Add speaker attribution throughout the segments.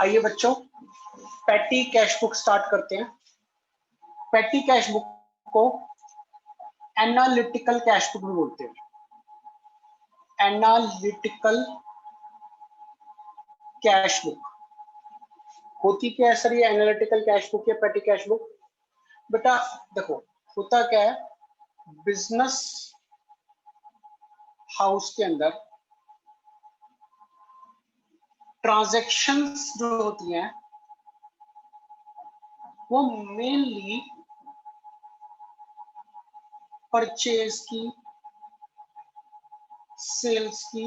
Speaker 1: आइए बच्चों, patty cash book start करते हैं। पैटी कैश बुक को एनालिटिकल कैश बुक भी बोलते हैं। एनालिटिकल कैश बुक होती क्या है सर? ये एनालिटिकल कैश बुक या पैटी कैश बुक? बेटा देखो, होता क्या है, बिजनेस हाउस के अंदर ट्रांजैक्शंस जो होती हैं वो मेनली परचेज की, सेल्स की,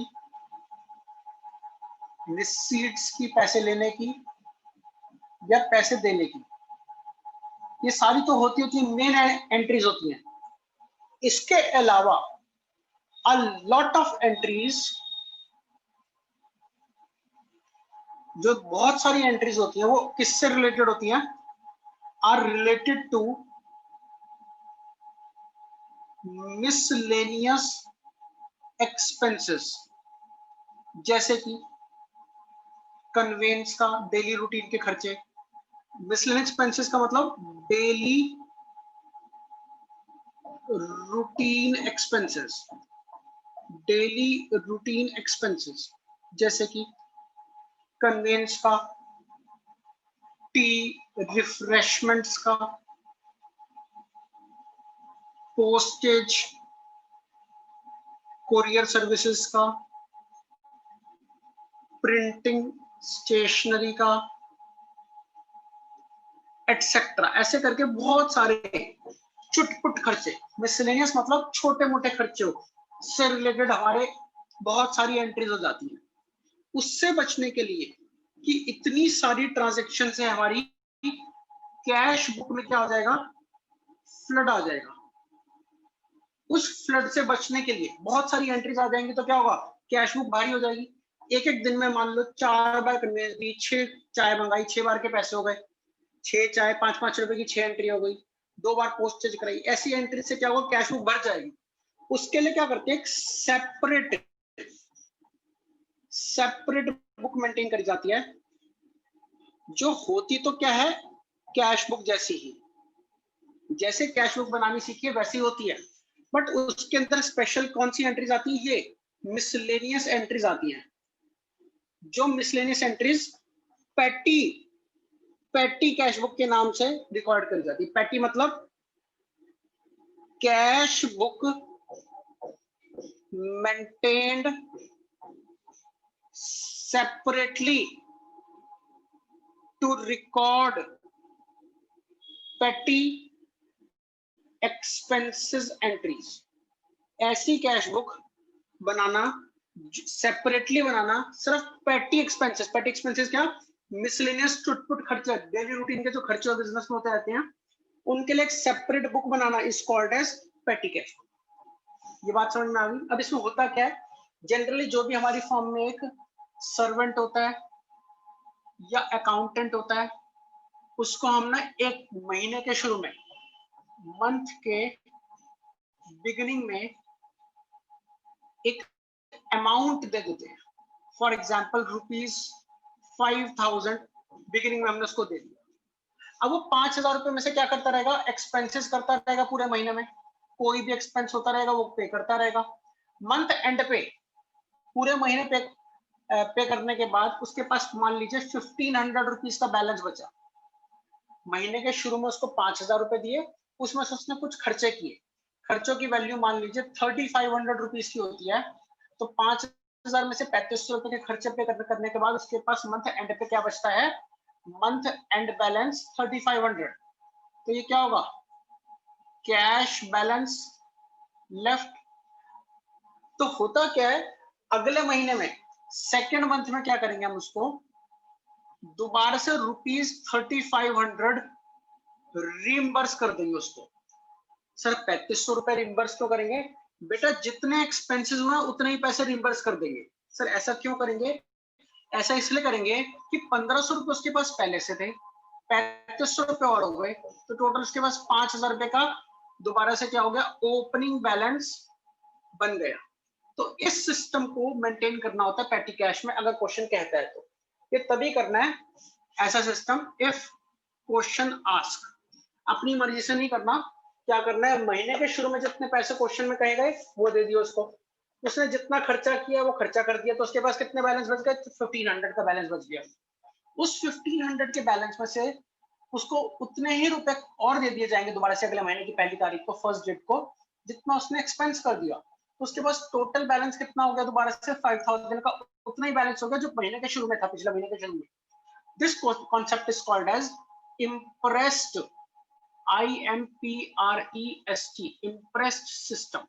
Speaker 1: रिसीट्स की, पैसे लेने की या पैसे देने की, ये सारी तो होती है, मेन एंट्रीज होती हैं। इसके अलावा अ लॉट ऑफ एंट्रीज, जो बहुत सारी एंट्रीज होती हैं वो किससे रिलेटेड होती हैं? Are related to miscellaneous expenses, जैसे कि कन्वेंस का डेली रूटीन के खर्चे। मिसलेनियस एक्सपेंसेस का मतलब daily routine expenses, daily routine expenses जैसे कि कन्वेंस का, टी, रिफ्रेशमेंट्स का, पोस्टेज, कोरियर सर्विसेज का, प्रिंटिंग स्टेशनरी का, एटसेट्रा। ऐसे करके बहुत सारे चुटपुट खर्चे, मिसलेनियस मतलब छोटे मोटे खर्चे से रिलेटेड हमारे बहुत सारी एंट्रीज हो जाती हैं। उससे बचने के लिए कि इतनी सारी ट्रांजैक्शन है हमारी, कैश बुक में क्या हो जाएगा? फ्लड आ जाएगा। उस फ्लड से बचने के लिए बहुत सारी एंट्रीज आ जाएंगी तो क्या होगा? कैश बुक भारी हो जाएगी। एक एक दिन में मान लो 4 बार कन्वेंस दी, 6 चाय मंगाई, 6 बार के पैसे हो गए, 6 चाय 5-5 रुपए की 6 एंट्री हो गई, 2 बार पोस्टेज कराई, ऐसी एंट्री से क्या होगा? कैश बुक भर जाएगी। उसके लिए क्या करते हैं? एक सेपरेट बुक मेंटेन करी जाती है, जो होती तो क्या है? कैश बुक जैसी ही, जैसे कैश बुक बनानी सीखी है वैसी होती है, बट उसके अंदर स्पेशल कौन सी एंट्रीज आती है? ये मिसलेनियस एंट्रीज आती हैं। जो miscellaneous entries petty petty cash book के नाम से रिकॉर्ड करी जाती है। पैटी मतलब cash book maintained separately to record petty expenses entries. ऐसी कैश बुक बनाना, सेपरेटली बनाना, सिर्फ पैटी एक्सपेंसेस। पैटी एक्सपेंसेस क्या? मिसलेनियस चुटपुट खर्चे, डेली रूटीन के जो खर्चे बिजनेस में होते रहते हैं, उनके लिए एक सेपरेट बुक बनाना is called as petty cash book. ये बात समझ में आ गई? अब इसमें होता क्या है, जनरली जो भी हमारी फॉर्म में एक सर्वेंट होता है या अकाउंटेंट होता है, उसको हम ना एक महीने के शुरू में, मंथ के बिगिनिंग में एक अमाउंट दे देते हैं। फॉर एग्जाम्पल ₹5000 बिगिनिंग में हमने उसको दे दिया। अब वो 5000 रुपए में से क्या करता रहेगा? एक्सपेंसेस करता रहेगा पूरे महीने में, कोई भी एक्सपेंस होता रहेगा वो पे करता रहेगा। मंथ एंड पे, पूरे महीने पे करने के बाद उसके पास मान लीजिए 1500 रुपीज का बैलेंस बचा। महीने के शुरू में उसको 5000 रुपए दिए, उसमें से उसने कुछ खर्चे किए, खर्चों की वैल्यू मान लीजिए 3500 रुपीज की होती है, तो 5000 में से 3500 रुपए के खर्चे पे करने के बाद उसके पास मंथ एंड पे क्या बचता है? Month and balance 3500। तो ये क्या होगा? Cash balance left. तो होता क्या है, अगले महीने में सेकेंड मंथ में क्या करेंगे हम? उसको दोबारा से ₹3500 रिइंबर्स कर देंगे उसको। सर 3500 रुपए रिइंबर्स क्यों करेंगे? बेटा जितने एक्सपेंसेस हुए उतने ही पैसे रिइंबर्स कर देंगे। सर ऐसा क्यों करेंगे? ऐसा इसलिए करेंगे कि 1500 रुपए उसके पास पहले से थे, 3500 रुपए और हो गए, तो टोटल उसके पास 5000 रुपए का दोबारा से क्या हो गया? ओपनिंग बैलेंस बन गया। तो इस सिस्टम को मेंटेन करना होता है पैटी कैश में, अगर क्वेश्चन कहता है तो। ये तभी करना है ऐसा सिस्टम इफ क्वेश्चन आस्क, अपनी मर्जी से नहीं करना। क्या करना है, महीने के शुरू में जितने पैसे क्वेश्चन में कहे गए वो दे दियो उसको, उसने जितना खर्चा किया वो खर्चा कर दिया, तो उसके पास कितने बैलेंस बच गए, 1500 का बैलेंस बच गया। उस 1500 के बैलेंस में से उसको उतने ही रुपए और दे दिए जाएंगे दोबारा से अगले महीने की पहली तारीख को, फर्स्ट डेट को, जितना उसने एक्सपेंस कर दिया। तो उसके पास टोटल बैलेंस कितना हो गया दोबारा से 5000 का, उतना ही बैलेंस हो गया जो महीने के शुरू में था, पिछले महीने के शुरू में। This concept is called as imprest, IMPREST, imprest system.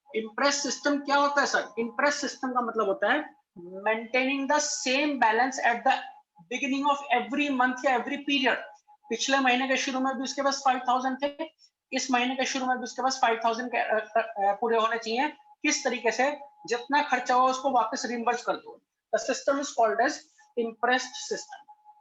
Speaker 1: Imprest system क्या होता है सर? इम्प्रेस सिस्टम का मतलब होता है maintaining the same balance at the beginning of every month या एवरी पीरियड। पिछले महीने के शुरू में भी उसके पास 5000 थे, इस महीने के शुरू में भी उसके पास 5000 पूरे होने चाहिए। किस तरीके से? जितना खर्चा हुआ उसको वापस रिइंबर्स कर दो। The system is called as imprest system.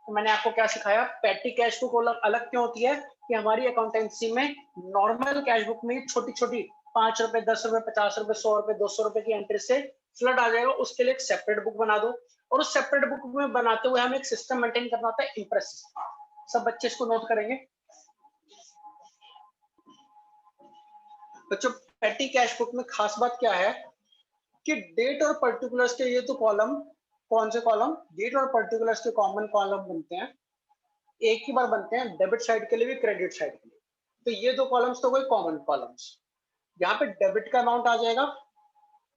Speaker 1: तो मैंने आपको क्या सिखाया, पेटी कैश बुक अलग क्यों होती है कि हमारी अकाउंटेंसी में नॉर्मल कैश बुक में छोटी छोटी 5 रुपए, 10 रुपए, 50 रुपए, 100 रुपए, 200 रुपए की एंट्री से फ्लड आ जाएगा, उसके लिए एक सेपरेट बुक बना दो। और उस सेपरेट बुक में बनाते हुए हमें एक सिस्टम मेंटेन करना होता है, इम्प्रेस सिस्टम। सब बच्चे इसको नोट करेंगे। बच्चों पेटी कैश बुक में खास बात क्या है कि डेट और पर्टिकुलर्स के ये तो कॉलम, कौन से कॉलम, डेट और पर्टिकुलर्स के कॉमन कॉलम बनते हैं, एक ही बार बनते हैं, डेबिट साइड के लिए भी क्रेडिट साइड के लिए। तो ये दो कॉलम्स तो कोई कॉमन कॉलम्स, यहाँ पे डेबिट का अमाउंट आ जाएगा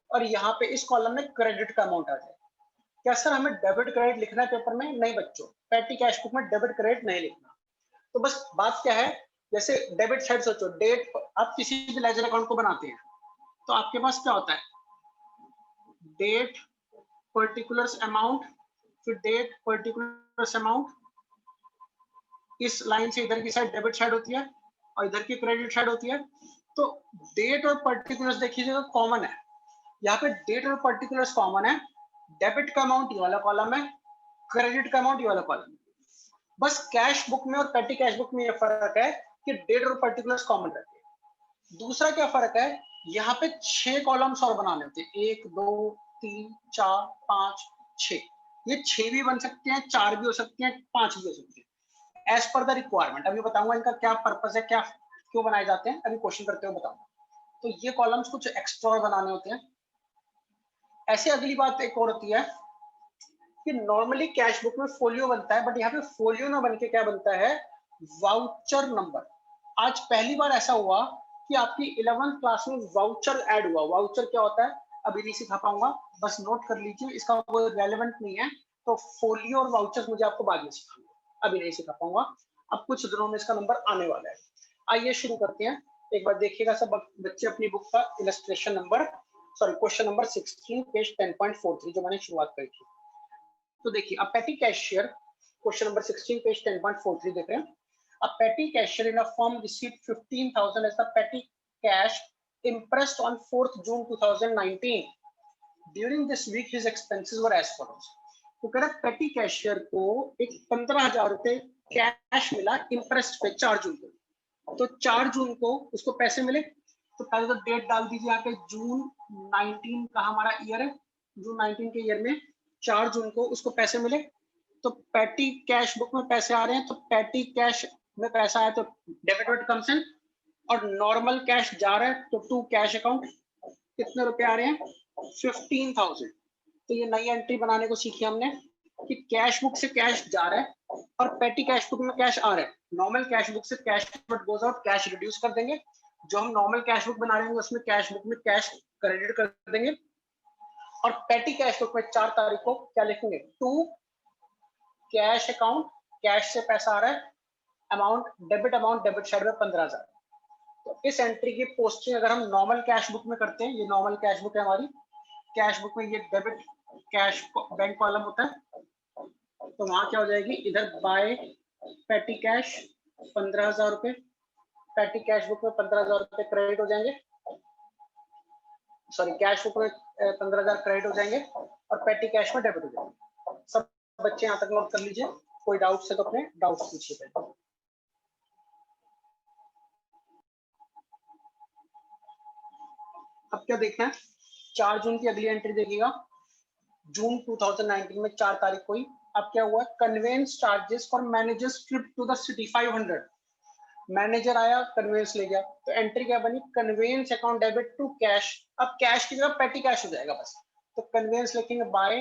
Speaker 1: और यहाँ पे इस कॉलम में क्रेडिट का अमाउंट आ जाएगा। क्या सर हमें डेबिट क्रेडिट लिखना है पेपर में? नहीं बच्चों, पेटी कैश बुक में डेबिट क्रेडिट नहीं लिखना। तो बस बात क्या है, जैसे डेबिट साइड सोचो, डेट, आप किसी भी लेजर अकाउंट को बनाते हैं तो आपके पास क्या होता है, डेट पर्टिकुलर्स अमाउंट, फिर डेट पर्टिकुलर्स अमाउंट, इस लाइन से इधर की साइड डेबिट साइड होती है और इधर की क्रेडिट साइड होती है। तो डेट और पर्टिकुलर्स देखिएगा कॉमन है, यहाँ पे डेट और पर्टिकुलर्स कॉमन है, डेबिट का अमाउंट ये वाला कॉलम है, क्रेडिट का अमाउंट ये वाला कॉलम है। बस कैश बुक में और पेटी कैश बुक में ये फर्क है कि डेट और पर्टिकुलर्स कॉमन रहते हैं। दूसरा क्या फर्क है, यहाँ पे 6 कॉलम्स और बनाने होते हैं, 1 2 3 4 5 6। ये 6 भी बन सकते हैं, 4 भी हो सकते हैं, 5 भी हो सकते हैं, एज पर द रिक्वायरमेंट। अभी बताऊंगा इनका क्या पर्पस है, क्या क्यों बनाए जाते हैं, अभी क्वेश्चन करते हुए बताऊंगा। तो ये कॉलम्स कुछ एक्स्ट्रा बनाने होते हैं। ऐसे अगली बात एक और होती है कि नॉर्मली कैश बुक में फोलियो बनता है, बट यहाँ पे फोलियो ना बन के क्या बनता है, वाउचर नंबर। आज पहली बार ऐसा हुआ कि आपकी 11th क्लास में वाउचर ऐड हुआ। वाउचर क्या होता है अभी नहीं सिखा पाऊंगा, बस नोट कर लीजिए, इसका कोई रेलेवेंट नहीं है। तो फोलियो और वाउचर मुझे आपको बाद में सिखाऊंगा, अभी नहीं सिखा पाऊंगा। अब कुछ दिनों में इसका नंबर आने वाला है। आइए शुरू करते हैं। एक बार देखिएगा सब बच्चे अपनी बुक का illustration number, sorry question number 16 page 10.43 जो मैंने शुरुआत करी थी। तो देखिए अब पेटी कैशियर, क्वेश्चन नंबर 16 पेज 10.43 देख रहे हैं। A petty cashier in a firm received 15,000 as the petty cash impressed on 4th June 2019. During this week, his expenses were as follows. तो कह रहा पेटी कैशियर को एक 15,000 रुपए कैश मिला इंप्रेस्ट पे 4 जून को। तो 4 जून को उसको पैसे मिले, तो पहले तो डेट डाल दीजिए यहाँ पे, जून 19 का हमारा ईयर है, जून 19 के ईयर में 4 जून को उसको पैसे मिले। तो पेटी कैश बुक में पैसे आ रहे हैं, तो पेटी कैश में पैसा आया तो डेबिट कम्स इन, और नॉर्मल कैश जा रहा है तो टू कैश अकाउंट कितने रुपए आ रहे हैं, 15,000। तो ये नई एंट्री बनाने को सीखी हमने कि कैश बुक से कैश जा रहा है और पेटी कैश बुक में कैश आ रहा है। नॉर्मल कैश बुक से cash goes out, cash reduce कर देंगे। जो हम नॉर्मल कैश बुक बना रहे हैं उसमें कैश बुक में कैश क्रेडिट कर देंगे। और पेटी कैश बुक में 4 तारीख को क्या लिखेंगे, टू कैश अकाउंट, कैश से पैसा आ रहा है, अमाउंट डेबिट साइड में 15,000। तो इस एंट्री की पोस्टिंग अगर हम नॉर्मल कैश बुक में करते हैं, ये नॉर्मल कैश बुक है हमारी, कैश बुक में ये डेबिट कैश बैंक कॉलम होता है, तो वहां क्या हो जाएगी, इधर बाय पेटी कैश 15,000 रुपए, पेटी कैश बुक में 15,000 रुपए क्रेडिट हो जाएंगे, सॉरी कैश बुक में 15,000 क्रेडिट हो जाएंगे और पेटी कैश में डेबिट हो जाएंगे। सब बच्चे यहाँ तक नोट कर लीजिए, कोई डाउट है तो अपने डाउट्स पूछिए। अब क्या देखना है, 4 जून की अगली एंट्री देखिएगा। जून 2019 में 4 तारीख को ही अब क्या हुआ, conveyance charges for manager's trip to the city 500, manager आया कन्वेंस ले गया, तो एंट्री क्या बनी, conveyance account debit to cash. अब कैश की जगह पेटी कैश हो जाएगा बस, तो कन्वेंस लिखेंगे बाय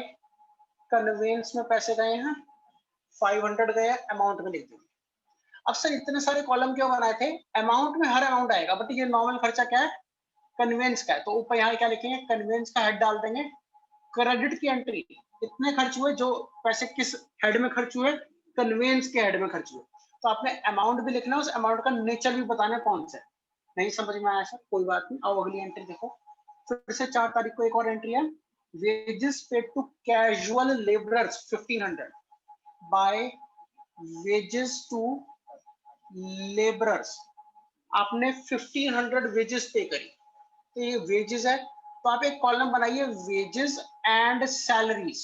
Speaker 1: कन्वेंस में पैसे गए हैं 500 गए, अमाउंट में लिख देंगे। अब सर इतने सारे कॉलम क्यों बनाए थे, अमाउंट में हर अमाउंट आएगा, बट ये नॉर्मल खर्चा क्या है, कन्वेंस का है, तो ऊपर यहाँ क्या लिखेंगे, कन्वेंस का हेड डाल देंगे, क्रेडिट की एंट्री, इतने खर्च हुए, जो पैसे किस हेड में खर्च हुए, कन्वेंस के हेड में खर्च हुए, तो आपने अमाउंट भी लिखना है, उस अमाउंट का नेचर भी बताना है कौन सा है। नहीं समझ में आया सर, कोई बात नहीं, आओ अगली एंट्री देखो। फिर से 4 तारीख को एक और एंट्री है, wages paid to casual labourers 1500 by wages to labourers, आपने 1500 वेजेस पे करी, तो ये वेजेस है, तो आप एक कॉलम बनाइए वेजेस एंड सैलरीज,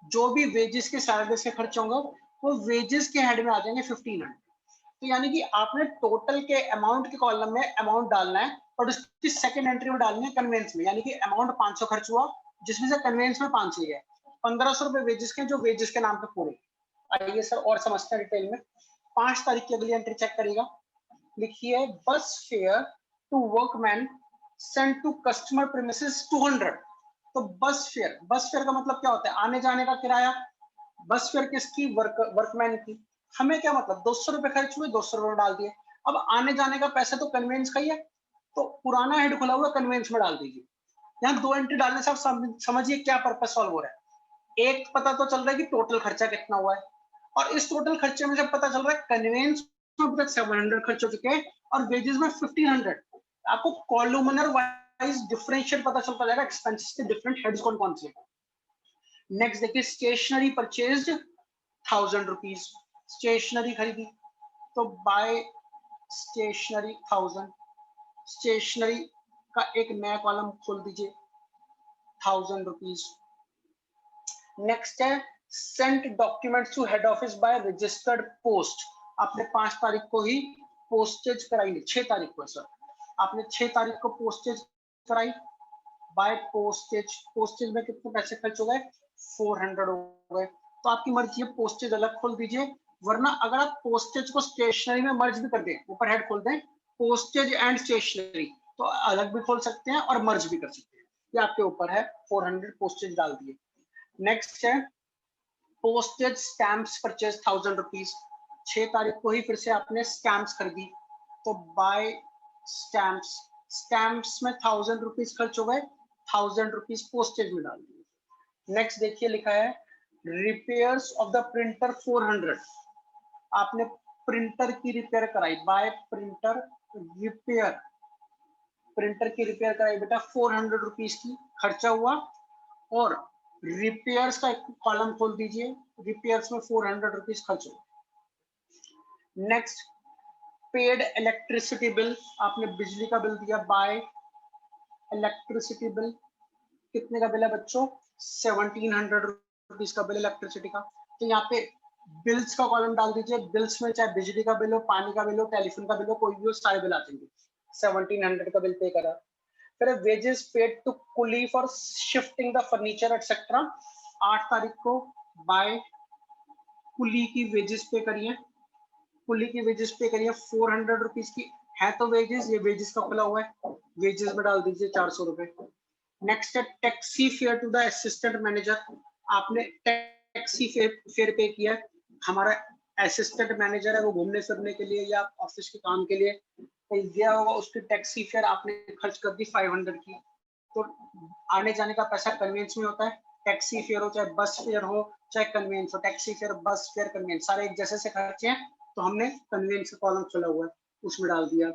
Speaker 1: जो भी वेजेस के सैलरी से खर्च होंगे वो वेजेस के हेड में आ जाएंगे 1500। तो यानी कि आपने टोटल के अमाउंट के कॉलम में अमाउंट डालना है और उसकी सेकंड एंट्री में डालनी है कन्वेंस में, यानी कि अमाउंट 500 खर्च हुआ, जिसमें से कन्वेंस में 500 ही है, 1500 रुपए वेजेस के, जो वेजेस के नाम पे पूरे। आइए सर और समझते हैं डिटेल में। 5 तारीख की अगली एंट्री चेक करिएगा, लिखिए bus fare to workman sent to customer premises 200। तो बस फेयर का मतलब क्या होता है, आने जाने का किराया, बस फेयर किसकी, वर्कमैन की, हमें क्या मतलब 200 रुपए खर्च हुए, 200 रुपए डाल दिए। अब आने जाने का पैसा तो कन्वेंस का ही है, तो पुराना हेड खुला हुआ कन्वेंस में डाल दीजिए। यहाँ 2 एंट्री डालने से आप समझिए क्या पर्पस सॉल्व हो रहा है, एक पता तो चल रहा है कि टोटल खर्चा कितना हुआ है, और इस टोटल खर्चे में से पता चल रहा है कन्वेंस में अभी तक 700 खर्च हो चुके हैं और वेजेस में 1500। आपको कॉलमनर वाइज डिफरेंशिएट पता चलता जाएगा एक्सपेंसेस के डिफरेंट हेड्स कौन कौन से। नेक्स्ट देखिए, स्टेशनरी परचेज्ड 1000 रुपीज, स्टेशनरी खरीदी, तो बाय स्टेशनरी 1000, स्टेशनरी का एक नया कॉलम खोल दीजिए 1000 रुपीज। नेक्स्ट है sent documents to head office by registered post, आपने 5 तारीख को ही पोस्टेज कराई, 6 तारीख को सर, आपने 6 तारीख को पोस्टेज कराई बाय पोस्टेज, पोस्टेज में कितने पैसे खर्च हो गए, 400 हो गए, तो आपकी मर्जी है पोस्टेज अलग खोल दीजिए, वरना अगर आप पोस्टेज को स्टेशनरी में मर्ज भी कर दें, ऊपर हेड खोल दें पोस्टेज एंड स्टेशनरी, तो अलग भी खोल सकते हैं और मर्ज भी कर सकते हैं, ये आपके ऊपर है। 400 पोस्टेज डाल दिए। नेक्स्ट है पोस्टेज स्टैम्प्स परचेज 1000 रुपीज, 6 तारीख को ही फिर से आपने स्टैम्प्स खरीदी, तो बाय स्टैम्प्स, स्टैम्प्स में 1000 रुपीज खर्च हो गए, 1000 रुपीज पोस्टेज में डाल दिए। नेक्स्ट देखिए लिखा है रिपेयर्स ऑफ द प्रिंटर 400, आपने प्रिंटर की रिपेयर कराई, बाय प्रिंटर रिपेयर, प्रिंटर की रिपेयर कराई बेटा 400 रुपीज की खर्चा हुआ, और रिपेयर्स का एक कॉलम खोल दीजिए, रिपेयर्स में 400 रुपीज खर्च हो। नेक्स्ट पेड इलेक्ट्रिसिटी बिल, आपने बिजली का बिल दिया बाय इलेक्ट्रिसिटी बिल, कितने का बिल है बच्चों, 1700 रुपीज का बिल इलेक्ट्रिसिटी का, तो यहाँ पे बिल्स का कॉलम डाल दीजिए, बिल्स में चाहे बिजली का बिल हो, पानी का बिल हो, टेलीफोन का बिल हो, कोई भी हो, सारे बिल आ जाएंगे, 1700 का बिल पे करा। फिर वेजेस पेड टू कुली for shifting the furniture etcetera, 8 तारीख को बाय कुली की वेजेस पे करिए, कुली की वेजेस पे करिए 400 रुपीज की है, तो वेजेस, ये वेजेस का खुला हुआ है, वेजेस में डाल दीजिए 400 रुपए। नेक्स्ट है taxi fare to the assistant manager, आपने टैक्सी फेयर पे किया, हमारा असिस्टेंट मैनेजर है वो घूमने फिरने के लिए या ऑफिस के काम के लिए कहीं गया होगा, उसकी टैक्सी फेयर आपने खर्च कर दी 500 की, तो आने जाने का पैसा कन्वेंस में होता है, टैक्सी फेयर हो चाहे बस फेयर हो चाहे कन्वेंस हो, taxi fare bus fare conveyance सारे एक जैसे से खर्चे हैं, तो हमने कन्वेंस का कॉलम खुला हुआ है उसमें डाल दिया।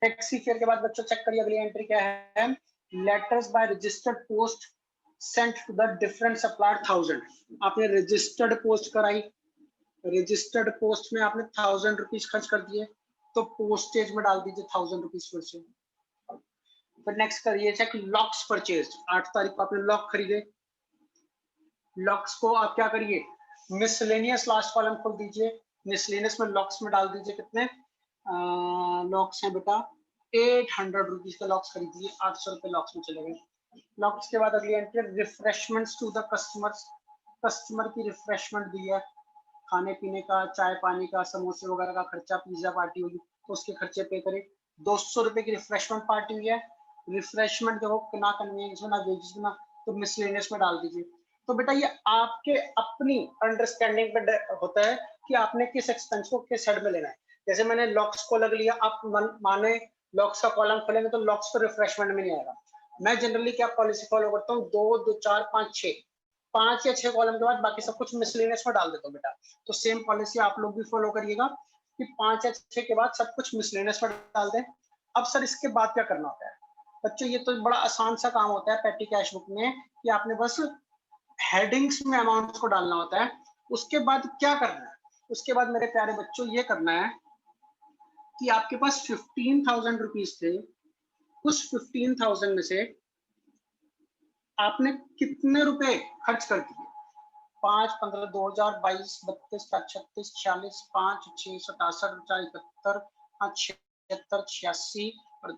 Speaker 1: टैक्सी फेयर के बाद बच्चों चेक करिए अगली एंट्री क्या है, letters by registered post sent to the different supplier 1000, आपने रजिस्टर्ड पोस्ट कराई, रजिस्टर्ड पोस्ट में आपने 1000 रुपीज खर्च कर दिए, तो पोस्टेज में डाल दीजिए 1000 रुपीज फिर से। फिर नेक्स्ट करिए चेक लॉक्स परचेज, 8 तारीख को आपने लॉक खरीदे, लॉक्स को आप क्या करिए मिसलेनियस लास्ट कॉलम खोल दीजिए, मिसलेनियस में लॉक्स में डाल दीजिए कितने लॉक्स हैं बेटा 800 रुपीज का लॉक्स खरीदिए, 800 रुपए लॉक्स में चले गए। लॉक्स के बाद अगली entry refreshments to the customers, customer की रिफ्रेशमेंट दी है, खाने पीने का, चाय पानी का, समोसे वगैरह का खर्चा, पिज्जा पार्टी होगी तो उसके खर्चे पे करे। 200 रुपए की रिफ्रेशमेंट पार्टी हुई है, रिफ्रेशमेंट जो ना कन्वीनियंस में ना वेजेस में ना, तो मिसलेनियस में डाल दीजिए। तो बेटा ये आपके अपनी अंडरस्टैंडिंग पे होता है कि आपने किस एक्सपेंस को किस हेड में लेना है। जैसे मैंने लॉक्स को अलग लिया, आप माने लॉक्स का कॉलम खोलेंगे तो लॉक्स को रिफ्रेशमेंट में नहीं आएगा। मैं जनरली क्या पॉलिसी फॉलो करता हूँ, 2 2 4 5 6, 5 या 6 कॉलम के बाद बाकी सब कुछ मिसलेनियस में डाल देता हूँ बेटा। तो सेम पॉलिसी आप लोग भी फॉलो करिएगा कि 5 या 6 के बाद सब कुछ मिसलेनियस में डाल दें। अब सर इसके बाद क्या करना होता है बच्चों, ये तो बड़ा आसान सा काम होता है पेटी कैश बुक में कि आपने बस हेडिंग्स में अमाउंट को डालना होता है। उसके बाद क्या करना है, उसके बाद मेरे प्यारे बच्चों ये करना है कि आपके पास 15,000 रुपीज थे, उस 15,000 में से आपने कितने रुपए खर्च कर दिए। 5 15 2022 32 36 46 5 6 67 71 76 86 और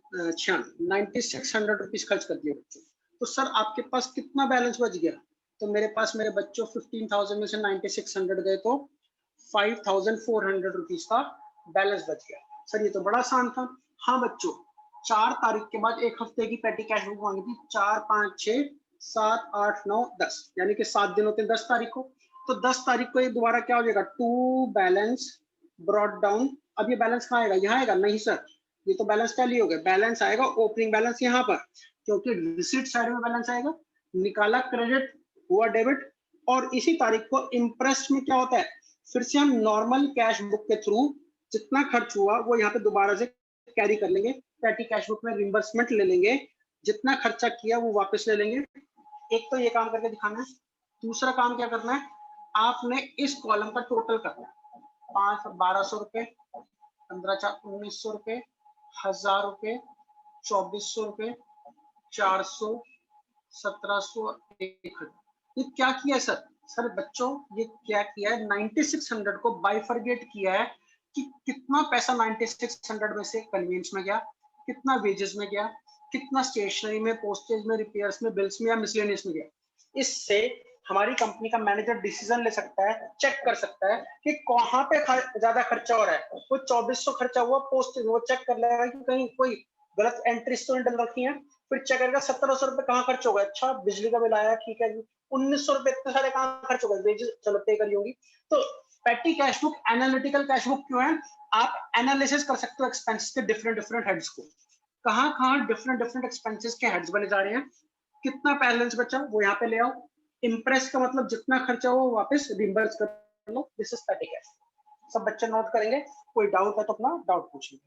Speaker 1: 9600 रुपीज खर्च कर दिए बच्चों। तो सर आपके पास कितना बैलेंस बच गया, तो मेरे पास मेरे बच्चों 15,000 में से 9600 गए तो 5400 रुपीज का बैलेंस बच गया। सर ये तो बड़ा आसान था। हाँ बच्चों, 4 तारीख के बाद एक हफ्ते की पेटी कैश बुक मांगी थी, 4 5 6 7 8 9 10, यानी कि 7 दिन होते हैं 10 तारीख को। तो 10 तारीख को ये दोबारा क्या हो जाएगा, टू बैलेंस ब्रॉट डाउन। अब ये बैलेंस कहाँ आएगा, यहाँ आएगा, नहीं सर ये तो बैलेंस टैली हो गया। बैलेंस आएगा ओपनिंग बैलेंस यहाँ पर, क्योंकि रिसीट साइड में बैलेंस आएगा, निकाला क्रेडिट हुआ डेबिट। और इसी तारीख को इंप्रेस में क्या होता है, फिर से हम नॉर्मल कैश बुक के थ्रू जितना खर्च हुआ वो यहाँ पे दोबारा से कैरी कर लेंगे, पेटी कैश बुक में रिम्बर्समेंट ले लेंगे, जितना खर्चा किया वो वापस ले लेंगे। एक तो ये काम करके दिखाना है। दूसरा काम क्या करना है, आपने इस कॉलम का टोटल करना है। 5 1200 रुपए, 15 4 1900 रुपए, 1000 रुपए, 2400 रुपए, 400, 1700, 1000। ये क्या किया है सर, सर बच्चों ये क्या किया है, 9600 को बाइफरगेट किया है कि कितना पैसा 9600 में से कन्वीनियंस में गया, कितना वेजेस में गया, कितना स्टेशनरी में, पोस्टेज में, रिपेयर्स में, बिल्स में या मिसलेनियस में गया। इससे हमारी कंपनी का मैनेजर डिसीजन ले सकता है, चेक कर सकता है कि कहाँ पे ज्यादा खर्चा हो रहा है। कोई 2400 खर्चा हुआ पोस्टेज, वो चेक कर लेगा कि कहीं कोई गलत एंट्रीज तो नहीं डल रखी है। फिर चेक करेगा 1700 रुपए कहाँ खर्च हो गए, अच्छा बिजली का बिल आया, ठीक है जी। 1900 रुपए इतने सारे कहाँ खर्च हो गए, वेजेस चलो पे करी होगी। तो पेटी cash book analytical cash book क्यों है, आप एनालिसिस कर सकते हो एक्सपेंसेस के डिफरेंट डिफरेंट हेड्स को, कहाँ कहाँ डिफरेंट डिफरेंट एक्सपेंसेस के हेड्स बने जा रहे हैं, कितना बैलेंस बचा वो यहाँ पे ले आओ। इम्प्रेस का मतलब जितना खर्चा हो वापस रिम्बर्स कर लो। This is petty cash. सब बच्चे नोट करेंगे, कोई डाउट है तो अपना डाउट पूछेंगे।